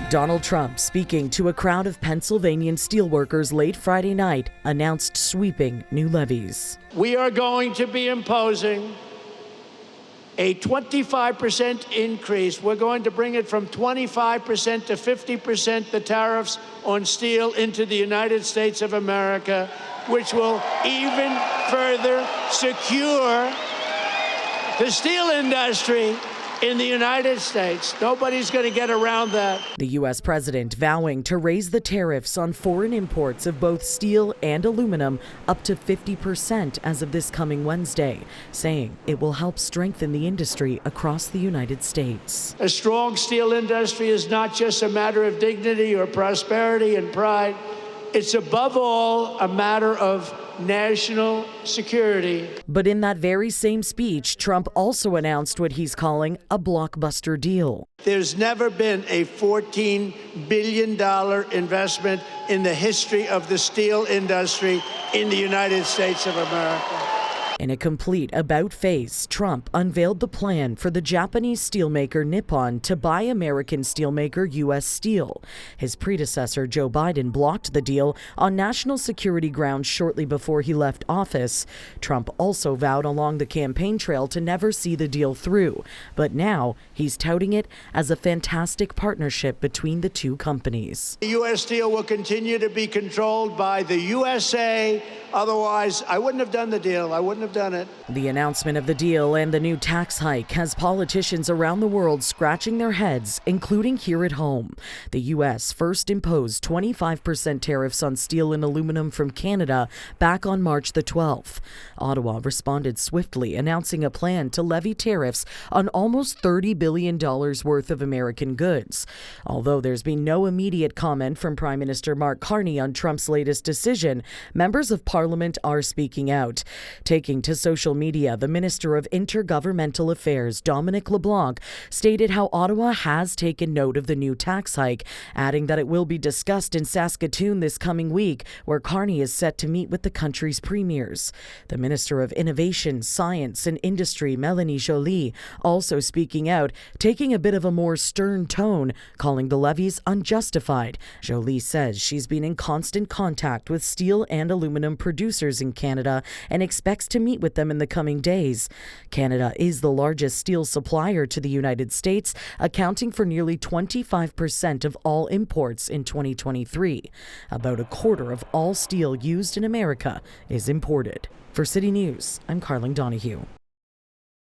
Donald Trump, speaking to a crowd of Pennsylvanian steelworkers late Friday night, announced sweeping new levies. We are going to be imposing a 25% increase. We're going to bring it from 25% to 50%, the tariffs on steel into the United States of America, which will even further secure the steel industry in the United States. Nobody's going to get around that. The U.S. president vowing to raise the tariffs on foreign imports of both steel and aluminum up to 50% as of this coming Wednesday, saying it will help strengthen the industry across the United States. A strong steel industry is not just a matter of dignity or prosperity and pride. It's above all a matter of national security. But in that very same speech, Trump also announced what he's calling a blockbuster deal. There's never been a $14 billion investment in the history of the steel industry in the United States of America. In a complete about-face, Trump unveiled the plan for the Japanese steelmaker Nippon to buy American steelmaker U.S. Steel. His predecessor, Joe Biden, blocked the deal on national security grounds shortly before he left office. Trump also vowed along the campaign trail to never see the deal through. But now he's touting it as a fantastic partnership between the two companies. U.S. Steel will continue to be controlled by the USA. Otherwise, I wouldn't have done the deal. I wouldn't have done it. The announcement of the deal and the new tax hike has politicians around the world scratching their heads, including here at home. The U.S. first imposed 25% tariffs on steel and aluminum from Canada back on March the 12th. Ottawa responded swiftly, announcing a plan to levy tariffs on almost $30 billion worth of American goods. Although there's been no immediate comment from Prime Minister Mark Carney on Trump's latest decision, members of Parliament are speaking out. Taking to social media, the Minister of Intergovernmental Affairs, Dominic LeBlanc, stated how Ottawa has taken note of the new tax hike, adding that it will be discussed in Saskatoon this coming week, where Carney is set to meet with the country's premiers. The Minister of Innovation, Science and Industry, Melanie Joly, also speaking out, taking a bit of a more stern tone, calling the levies unjustified. Joly says she's been in constant contact with steel and aluminum producers in Canada and expects to meet with them in the coming days. Canada is the largest steel supplier to the United States, accounting for nearly 25% of all imports in 2023. About a quarter of all steel used in America is imported. For City News, I'm Karling Donoghue.